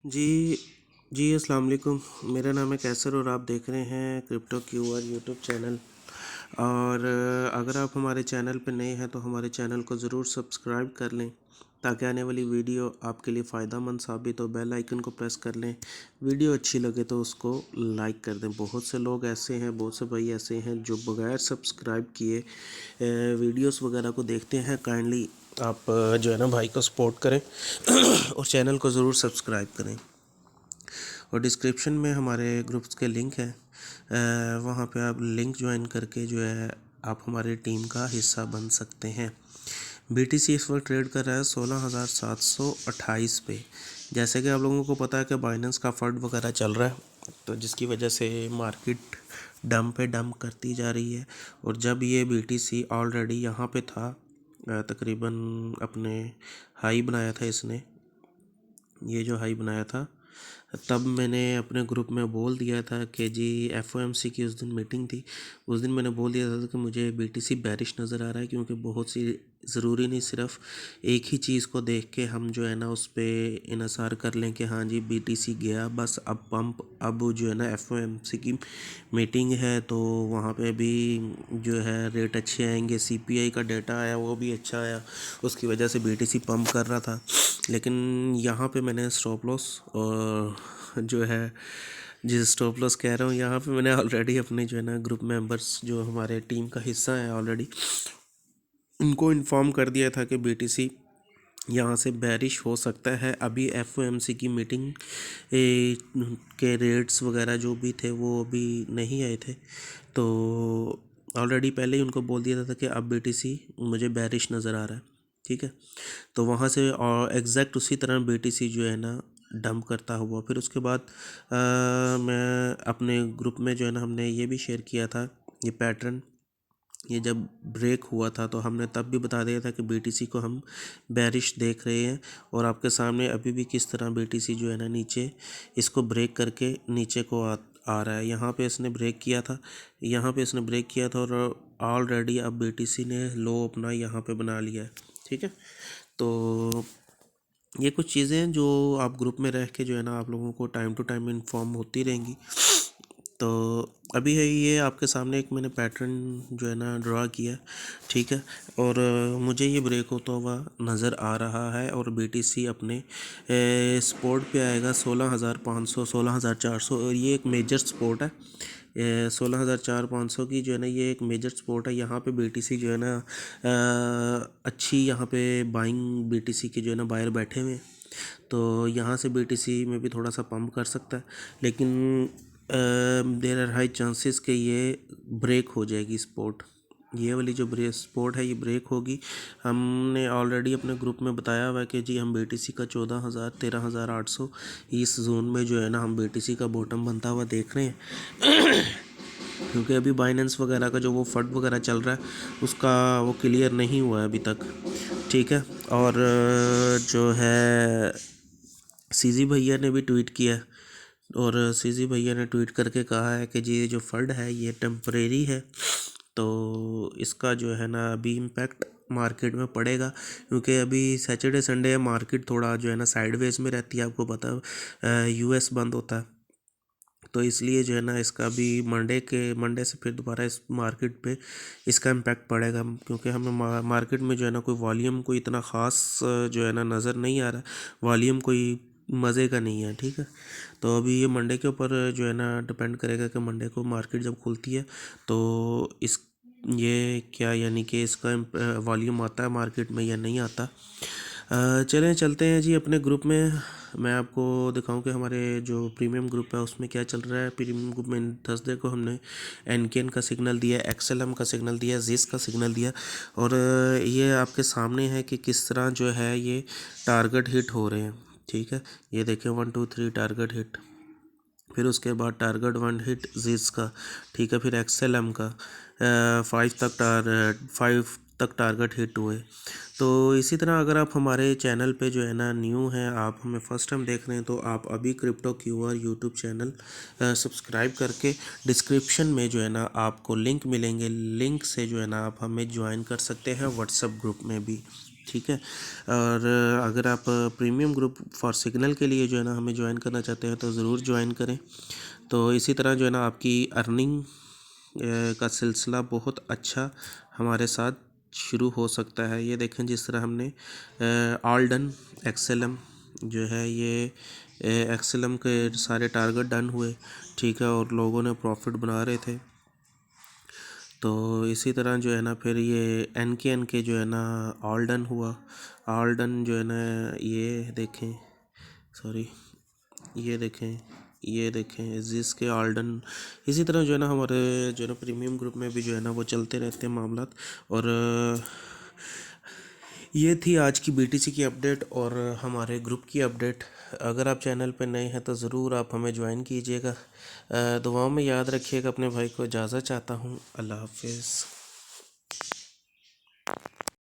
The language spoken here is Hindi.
जी, जी, अस्सलाम वालेकुम। मेरा नाम है कैसर और आप देख रहे हैं क्रिप्टो क्यूआर यूट्यूब चैनल। और अगर आप हमारे चैनल पे नए हैं तो हमारे चैनल को ज़रूर सब्सक्राइब कर लें ताकि आने वाली वीडियो आपके लिए फ़ायदेमंद साबित हो। बेल आइकन को प्रेस कर लें। वीडियो अच्छी लगे तो उसको लाइक कर दें। बहुत से लोग ऐसे हैं, बहुत से भाई ऐसे हैं जो बगैर सब्सक्राइब किए वीडियोस वगैरह को देखते हैं। काइंडली आप जो है ना भाई को सपोर्ट करें और चैनल को ज़रूर सब्सक्राइब करें। और डिस्क्रिप्शन में हमारे ग्रुप्स के लिंक है, वहाँ पे आप लिंक ज्वाइन करके जो है आप हमारी टीम का हिस्सा बन सकते हैं। BTC इस वक्त ट्रेड कर रहा है 16,728 पे। जैसे कि आप लोगों को पता है कि बाइनेंस का फंड वगैरह चल रहा है, तो जिसकी वजह से मार्केट डंप पे डंप करती जा रही है। और जब ये BTC ऑलरेडी यहाँ पे था, तकरीबन अपने हाई बनाया था इसने, ये जो हाई बनाया था, तब मैंने अपने ग्रुप में बोल दिया था कि जी FOMC की उस दिन मीटिंग थी। उस दिन मैंने बोल दिया था कि मुझे BTC बेरिश नज़र आ रहा है, क्योंकि बहुत सी ज़रूरी नहीं सिर्फ एक ही चीज़ को देख के हम जो है ना उस पर इन्हिसार कर लें कि हाँ जी BTC गया बस अब पंप। अब जो है ना FOMC की मीटिंग है तो वहाँ पे भी जो है रेट अच्छे आएंगे। CPI का डेटा आया, वो भी अच्छा आया, उसकी वजह से BTC पंप कर रहा था। लेकिन यहाँ पे मैंने स्टॉप लॉस और जो है जिस स्टॉप लॉस कह रहा हूँ, यहाँ पे मैंने ऑलरेडी अपने जो है ना ग्रुप मेंबर्स जो हमारे टीम का हिस्सा है ऑलरेडी, उनको इन्फॉर्म कर दिया था कि BTC यहाँ से बेरिश हो सकता है। अभी FOMC की मीटिंग के रेट्स वगैरह जो भी थे वो अभी नहीं आए थे, तो ऑलरेडी पहले ही उनको बोल दिया था कि अब BTC मुझे बेरिश नज़र आ रहा है। ठीक है, तो वहाँ से और एग्जैक्ट उसी तरह BTC जो है ना डंप करता हुआ, फिर उसके बाद मैं अपने ग्रुप में जो है ना हमने ये भी शेयर किया था ये पैटर्न। ये जब ब्रेक हुआ था तो हमने तब भी बता दिया था कि BTC को हम बेरिश देख रहे हैं। और आपके सामने अभी भी किस तरह BTC जो है ना नीचे इसको ब्रेक करके नीचे को आ रहा है। यहाँ पे इसने ब्रेक किया था, यहाँ पे इसने ब्रेक किया था और ऑलरेडी अब BTC ने लो अपना यहाँ पे बना लिया है। ठीक है, तो ये कुछ चीज़ें हैं जो आप ग्रुप में रह के जो है ना आप लोगों को टाइम टू टाइम इन्फॉर्म होती रहेंगी। तो अभी है ये आपके सामने एक मैंने पैटर्न जो है ना ड्रा किया। ठीक है, और मुझे ये ब्रेक होता हुआ नज़र आ रहा है और BTC अपने सपोर्ट पे आएगा 16,500 16,400। और ये एक मेजर सपोर्ट है, 16,400 की जो है ना ये एक मेजर सपोर्ट है। यहाँ पे BTC जो है ना अच्छी यहाँ पे बाइंग BTC के जो है ना बायर बैठे हुए हैं, तो यहाँ से BTC में भी थोड़ा सा पंप कर सकता है। लेकिन देयर आर हाई चांसेस कि ये ब्रेक हो जाएगी स्पोर्ट। ये वाली जो स्पोर्ट है ये ब्रेक होगी। हमने ऑलरेडी अपने ग्रुप में बताया हुआ है कि जी हम BTC का 14,000 13,800 इस जोन में जो है ना हम BTC का बॉटम बनता हुआ देख रहे हैं। क्योंकि अभी बाइनेंस वगैरह का जो वो फंड वगैरह चल रहा है उसका वो क्लियर नहीं हुआ है अभी तक। ठीक है, और जो है CZ भैया ने भी ट्वीट किया, और CZ भैया ने ट्वीट करके कहा है कि जी ये जो फंड है ये टेम्परेरी है, तो इसका जो है ना अभी इम्पैक्ट मार्केट में पड़ेगा। क्योंकि अभी सैटरडे संडे है, मार्केट थोड़ा जो है ना साइडवेज में रहती है, आपको पता है US बंद होता है, तो इसलिए जो है ना इसका भी मंडे से फिर दोबारा इस मार्केट पे इसका इम्पैक्ट पड़ेगा। क्योंकि हमें मार्केट में जो है ना कोई वॉल्यूम कोई इतना ख़ास जो है ना नज़र नहीं आ रहा, वॉल्यूम कोई मज़े का नहीं है। ठीक है, तो अभी ये मंडे के ऊपर जो है ना डिपेंड करेगा कि मंडे को मार्केट जब खुलती है तो इस ये क्या यानी कि इसका वॉल्यूम आता है मार्केट में या नहीं आता। चलें चलते हैं जी अपने ग्रुप में। मैं आपको दिखाऊं कि हमारे जो प्रीमियम ग्रुप है उसमें क्या चल रहा है। प्रीमियम ग्रुप में थर्सडे को हमने एनकेन का सिग्नल दिया, XLM का सिग्नल दिया, जिस का सिग्नल दिया, और ये आपके सामने है कि किस तरह जो है ये टारगेट हिट हो रहे हैं। ठीक है, ये देखें 1 2 3 टारगेट हिट, फिर उसके बाद टारगेट 1 हिट जिस का। ठीक है, फिर XLM का 5 तक टारगेट हिट हुए। तो इसी तरह अगर आप हमारे चैनल पे जो है ना न्यू हैं, आप हमें फ़र्स्ट टाइम देख रहे हैं, तो आप अभी crypto QR YouTube channel subscribe करके डिस्क्रिप्शन में जो है ना आपको लिंक मिलेंगे, लिंक से जो है ना आप हमें ज्वाइन कर सकते हैं व्हाट्सएप ग्रुप में भी। ठीक है। और अगर आप प्रीमियम ग्रुप फॉर सिग्नल के लिए जो है ना हमें ज्वाइन करना चाहते हैं तो ज़रूर ज्वाइन करें। तो इसी तरह जो है ना आपकी अर्निंग का सिलसिला बहुत अच्छा हमारे साथ शुरू हो सकता है। ये देखें जिस तरह हमने ऑल डन एक्सेलम जो है ये एक्सेलम के सारे टारगेट डन हुए, ठीक है, और लोगों ने प्रॉफिट बना रहे थे। तो इसी तरह जो है ना फिर ये एन के जो है ना ऑल डन हुआ। ऑल डन जो है ना ये देखें, सॉरी ये देखें जिसके ऑल डन। इसी तरह जो है ना हमारे जो है ना प्रीमियम ग्रुप में भी जो है ना वो चलते रहते हैं मामलात। और ये थी आज की BTC की अपडेट और हमारे ग्रुप की अपडेट। अगर आप चैनल पर नए हैं तो ज़रूर आप हमें ज्वाइन कीजिएगा। दुआओं में याद रखिएगा अपने भाई को। इजाज़त चाहता हूँ। अल्लाह हाफिज़।